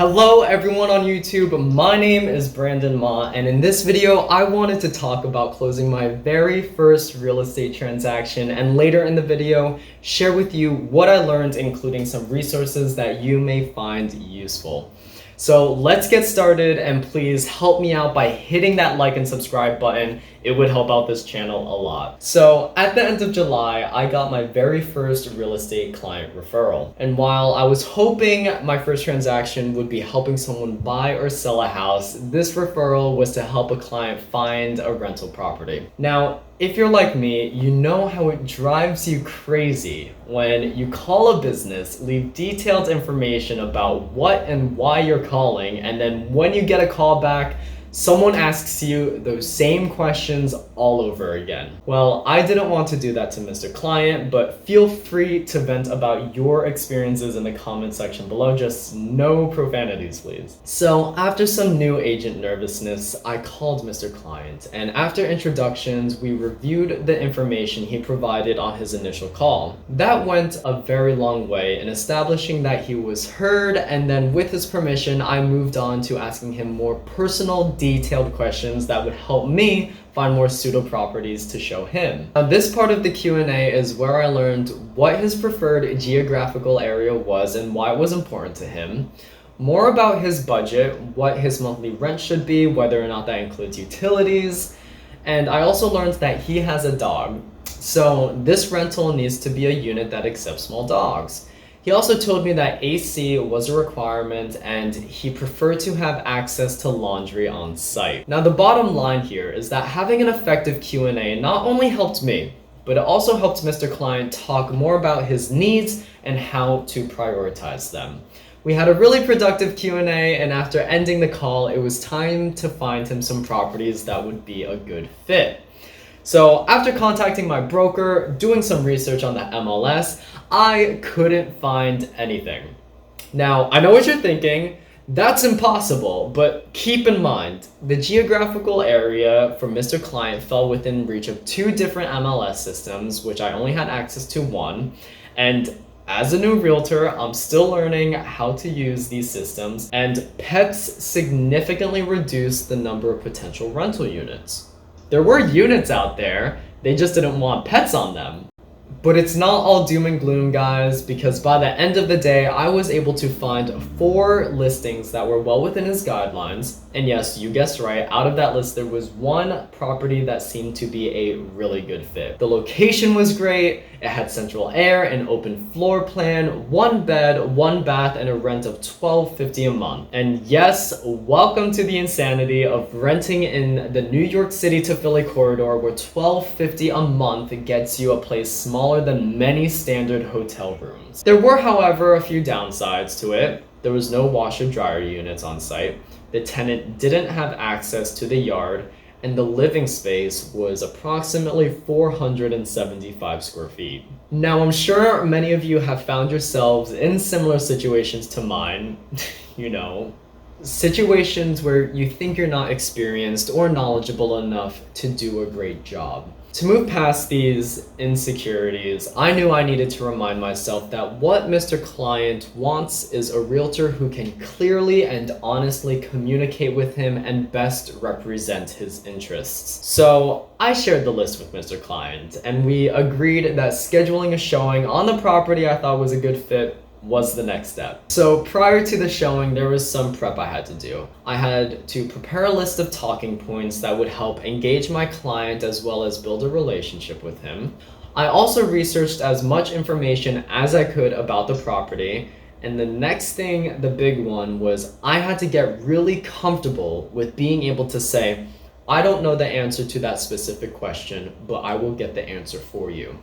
Hello everyone on YouTube, my name is Brandon Ma, and in this video I wanted to talk about closing my very first real estate transaction, and later in the video share with you what I learned, including some resources that you may find useful. So let's get started, and please help me out by hitting that like and subscribe button. It would help out this channel a lot. So at the end of July, I got my very first real estate client referral. And while I was hoping my first transaction would be helping someone buy or sell a house, this referral was to help a client find a rental property. Now, if you're like me, you know how it drives you crazy when you call a business, leave detailed information about what and why you're calling, and then when you get a call back, someone asks you those same questions all over again. Well, I didn't want to do that to Mr. Client, but feel free to vent about your experiences in the comment section below. Just no profanities, please. So after some new agent nervousness, I called Mr. Client, and after introductions, we reviewed the information he provided on his initial call. That went a very long way in establishing that he was heard, and then with his permission, I moved on to asking him more personal, detailed questions that would help me find more pseudo properties to show him. Now, this part of the Q&A is where I learned what his preferred geographical area was and why it was important to him, more about his budget, what his monthly rent should be, whether or not that includes utilities, and I also learned that he has a dog, so this rental needs to be a unit that accepts small dogs. He also told me that AC was a requirement and he preferred to have access to laundry on site. Now, the bottom line here is that having an effective Q&A not only helped me, but it also helped Mr. Client talk more about his needs and how to prioritize them. We had a really productive Q&A, and after ending the call, it was time to find him some properties that would be a good fit. So after contacting my broker, doing some research on the MLS, I couldn't find anything. Now, I know what you're thinking, that's impossible, but keep in mind, the geographical area for Mr. Client fell within reach of 2 different MLS systems, which I only had access to one, and as a new realtor, I'm still learning how to use these systems, and pets significantly reduced the number of potential rental units. There were units out there, they just didn't want pets on them. But it's not all doom and gloom, guys, because by the end of the day, I was able to find 4 listings that were well within his guidelines. And yes, you guessed right, out of that list, there was one property that seemed to be a really good fit. The location was great, it had central air, an open floor plan, 1 bed, 1 bath, and a rent of $12.50 a month. And yes, welcome to the insanity of renting in the New York City to Philly corridor, where $12.50 a month gets you a place smaller than many standard hotel rooms. There were, however, a few downsides to it. There was no washer dryer units on site, the tenant didn't have access to the yard, and the living space was approximately 475 square feet. Now, I'm sure many of you have found yourselves in similar situations to mine, you know, situations where you think you're not experienced or knowledgeable enough to do a great job. To move past these insecurities, I knew I needed to remind myself that what Mr. Client wants is a realtor who can clearly and honestly communicate with him and best represent his interests. So I shared the list with Mr. Client, and we agreed that scheduling a showing on the property I thought was a good fit was the next step. So prior to the showing, there was some prep I had to do. I had to prepare a list of talking points that would help engage my client as well as build a relationship with him. I also researched as much information as I could about the property, and the next thing, the big one, was I had to get really comfortable with being able to say, I don't know the answer to that specific question, but I will get the answer for you.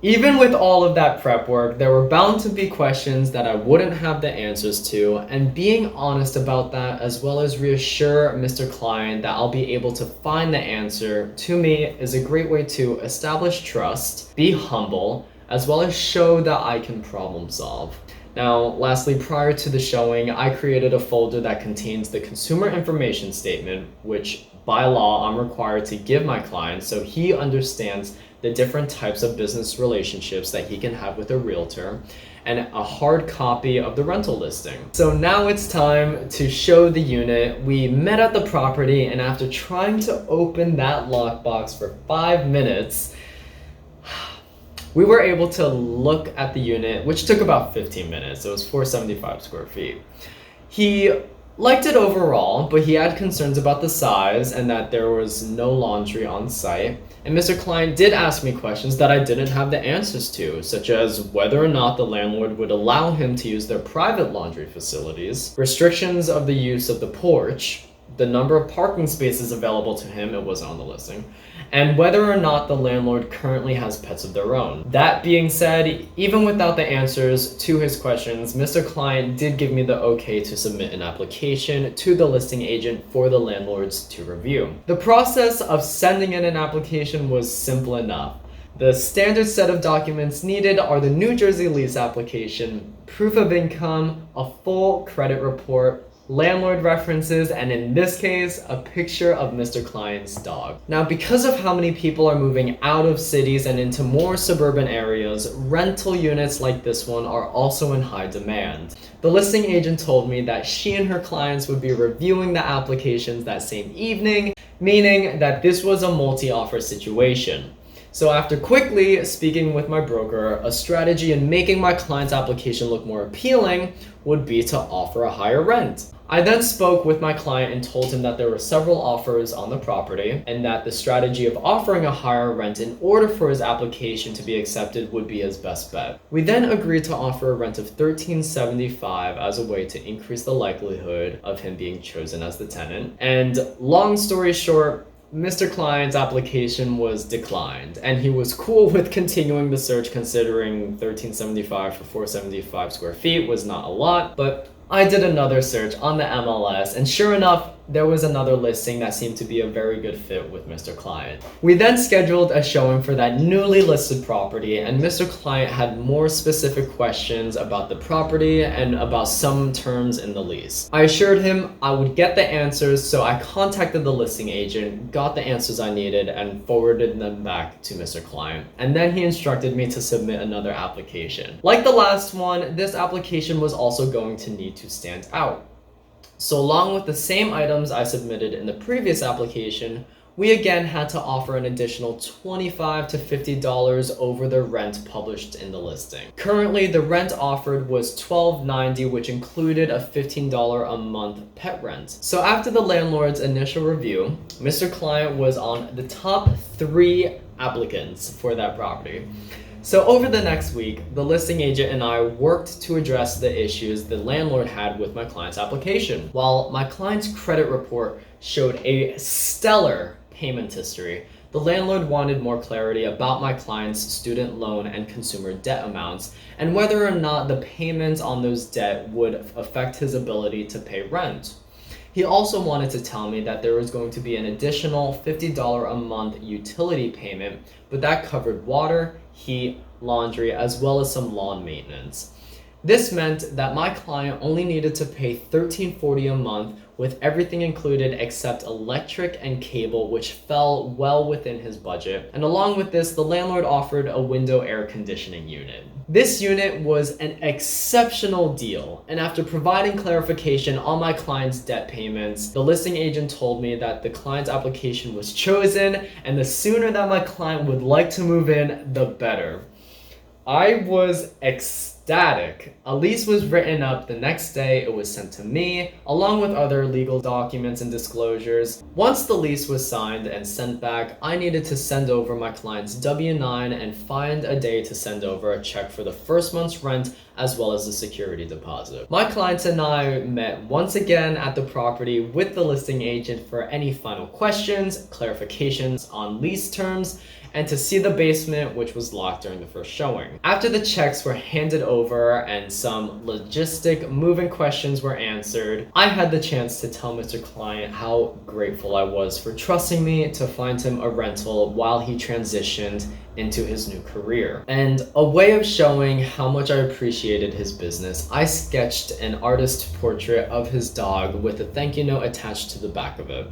Even with all of that prep work, there were bound to be questions that I wouldn't have the answers to, and being honest about that, as well as reassure Mr. Client that I'll be able to find the answer, to me is a great way to establish trust, be humble, as well as show that I can problem solve. Now, lastly, prior to the showing, I created a folder that contains the consumer information statement, which by law I'm required to give my client so he understands the different types of business relationships that he can have with a realtor. and a hard copy of the rental listing. So now it's time to show the unit. We met at the property, and after trying to open that lockbox for 5 minutes, we were able to look at the unit, which took about 15 minutes. It was 475 square feet. He liked it overall, but he had concerns about the size and that there was no laundry on site. And Mr. Client did ask me questions that I didn't have the answers to, such as whether or not the landlord would allow him to use their private laundry facilities, restrictions of the use of the porch, the number of parking spaces available to him, it wasn't on the listing, and whether or not the landlord currently has pets of their own. That being said, even without the answers to his questions, Mr. Client did give me the okay to submit an application to the listing agent for the landlords to review. The process of sending in an application was simple enough. The standard set of documents needed are the New Jersey lease application, proof of income, a full credit report, landlord references, and in this case, a picture of Mr. Client's dog. Now, because of how many people are moving out of cities and into more suburban areas, rental units like this one are also in high demand. The listing agent told me that she and her clients would be reviewing the applications that same evening, meaning that this was a multi-offer situation. So after quickly speaking with my broker, a strategy in making my client's application look more appealing would be to offer a higher rent. I then spoke with my client and told him that there were several offers on the property and that the strategy of offering a higher rent in order for his application to be accepted would be his best bet. We then agreed to offer a rent of $13.75 as a way to increase the likelihood of him being chosen as the tenant. And long story short, Mr. Client's application was declined, and he was cool with continuing the search considering $13.75 for 475 square feet was not a lot, but I did another search on the MLS, and sure enough, there was another listing that seemed to be a very good fit with Mr. Client. We then scheduled a showing for that newly listed property, and Mr. Client had more specific questions about the property and about some terms in the lease. I assured him I would get the answers, so I contacted the listing agent, got the answers I needed, and forwarded them back to Mr. Client. And then he instructed me to submit another application. Like the last one, this application was also going to need to stand out. So along with the same items I submitted in the previous application, we again had to offer an additional $25 to $50 over the rent published in the listing. Currently, the rent offered was $12.90, which included a $15 a month pet rent. So after the landlord's initial review, Mr. Client was on the top 3 applicants for that property. So over the next week, the listing agent and I worked to address the issues the landlord had with my client's application. While my client's credit report showed a stellar payment history, the landlord wanted more clarity about my client's student loan and consumer debt amounts and whether or not the payments on those debt would affect his ability to pay rent. He also wanted to tell me that there was going to be an additional $50 a month utility payment, but that covered water, heat, laundry, as well as some lawn maintenance. This meant that my client only needed to pay $13.40 a month with everything included except electric and cable, which fell well within his budget. And along with this, the landlord offered a window air conditioning unit. This unit was an exceptional deal, and after providing clarification on my client's debt payments, the listing agent told me that the client's application was chosen, and the sooner that my client would like to move in, the better. I was ecstatic. A lease was written up the next day. It was sent to me, along with other legal documents and disclosures. Once the lease was signed and sent back, I needed to send over my client's W-9 and find a day to send over a check for the first month's rent as well as the security deposit. My clients and I met once again at the property with the listing agent for any final questions, clarifications on lease terms, and to see the basement, which was locked during the first showing. After the checks were handed over and some logistic moving questions were answered, I had the chance to tell Mr. Client how grateful I was for trusting me to find him a rental while he transitioned into his new career. And a way of showing how much I appreciated his business, I sketched an artist portrait of his dog with a thank you note attached to the back of it.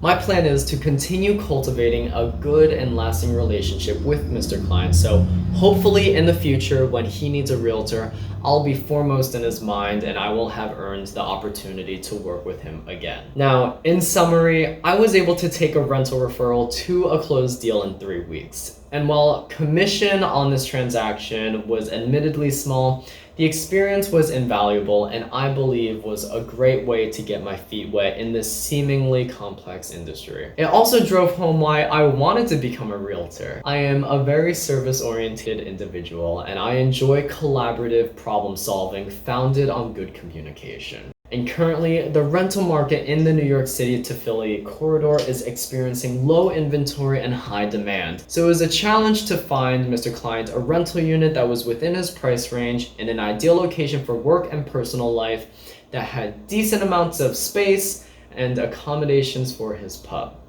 My plan is to continue cultivating a good and lasting relationship with Mr. Client, so hopefully in the future when he needs a realtor, I'll be foremost in his mind and I will have earned the opportunity to work with him again. Now, in summary, I was able to take a rental referral to a closed deal in 3 weeks. And while commission on this transaction was admittedly small, the experience was invaluable and I believe was a great way to get my feet wet in this seemingly complex industry. It also drove home why I wanted to become a realtor. I am a very service-oriented individual and I enjoy collaborative problem solving founded on good communication. And currently, the rental market in the New York City to Philly corridor is experiencing low inventory and high demand. So it was a challenge to find Mr. Client a rental unit that was within his price range in an ideal location for work and personal life that had decent amounts of space and accommodations for his pup.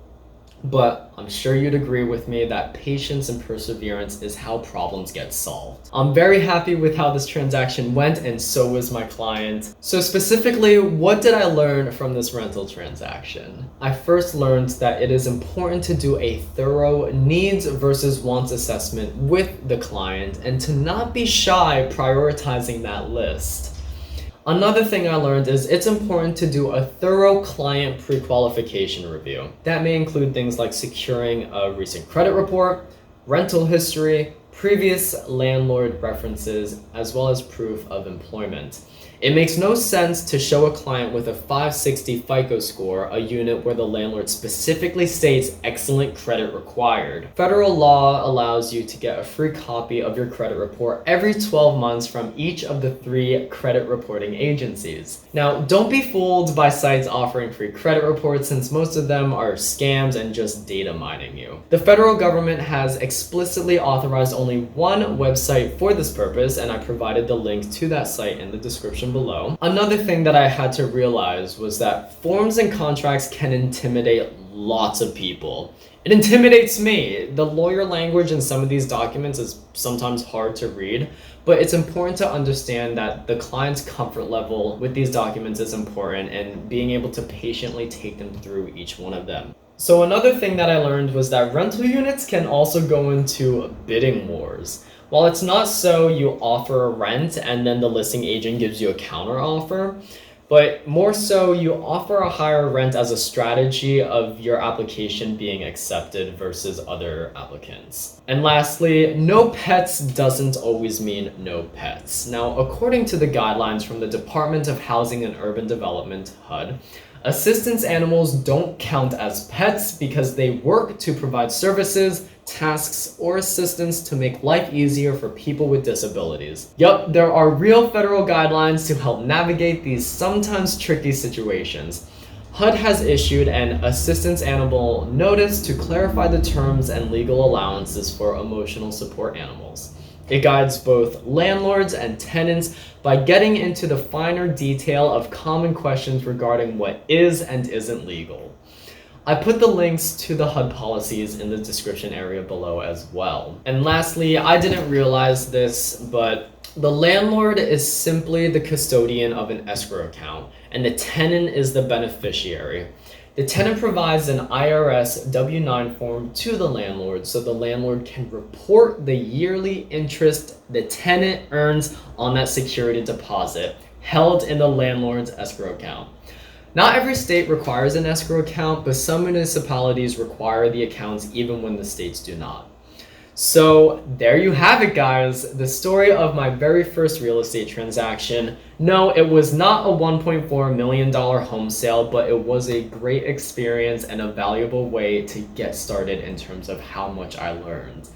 But I'm sure you'd agree with me that patience and perseverance is how problems get solved. I'm very happy with how this transaction went, and so was my client. So specifically, what did I learn from this rental transaction? I first learned that it is important to do a thorough needs versus wants assessment with the client and to not be shy prioritizing that list. Another thing I learned is it's important to do a thorough client pre-qualification review. That may include things like securing a recent credit report, rental history, previous landlord references, as well as proof of employment. It makes no sense to show a client with a 560 FICO score a unit where the landlord specifically states excellent credit required. Federal law allows you to get a free copy of your credit report every 12 months from each of the 3 credit reporting agencies. Now, don't be fooled by sites offering free credit reports since most of them are scams and just data mining you. The federal government has explicitly authorized only one website for this purpose, and I provided the link to that site in the description below. Another thing that I had to realize was that forms and contracts can intimidate lots of people. It intimidates me. The lawyer language in some of these documents is sometimes hard to read, but it's important to understand that the client's comfort level with these documents is important and being able to patiently take them through each one of them. So another thing that I learned was that rental units can also go into bidding wars. While it's not so you offer a rent and then the listing agent gives you a counter offer, but more so you offer a higher rent as a strategy of your application being accepted versus other applicants. And lastly, no pets doesn't always mean no pets. Now, according to the guidelines from the Department of Housing and Urban Development, HUD, assistance animals don't count as pets because they work to provide services, tasks, or assistance to make life easier for people with disabilities. Yup, there are real federal guidelines to help navigate these sometimes tricky situations. HUD has issued an assistance animal notice to clarify the terms and legal allowances for emotional support animals. It guides both landlords and tenants by getting into the finer detail of common questions regarding what is and isn't legal. I put the links to the HUD policies in the description area below as well. And lastly, I didn't realize this, but the landlord is simply the custodian of an escrow account, and the tenant is the beneficiary. The tenant provides an IRS W-9 form to the landlord so the landlord can report the yearly interest the tenant earns on that security deposit held in the landlord's escrow account. Not every state requires an escrow account, but some municipalities require the accounts even when the states do not. So there you have it, guys. The story of my very first real estate transaction. No, it was not a $1.4 million home sale, but it was a great experience and a valuable way to get started in terms of how much I learned.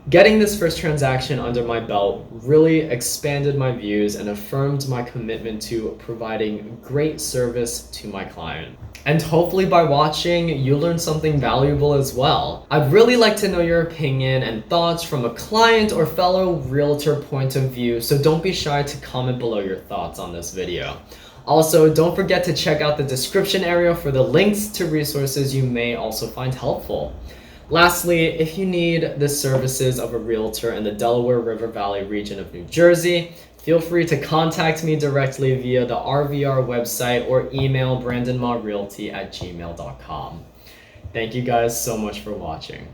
Getting this first transaction under my belt really expanded my views and affirmed my commitment to providing great service to my client. And hopefully by watching, you learn something valuable as well. I'd really like to know your opinion and thoughts from a client or fellow realtor point of view, so don't be shy to comment below your thoughts on this video. Also, don't forget to check out the description area for the links to resources you may also find helpful. Lastly, if you need the services of a realtor in the Delaware River Valley region of New Jersey, feel free to contact me directly via the RVR website or email brandonmarealty@gmail.com. Thank you guys so much for watching.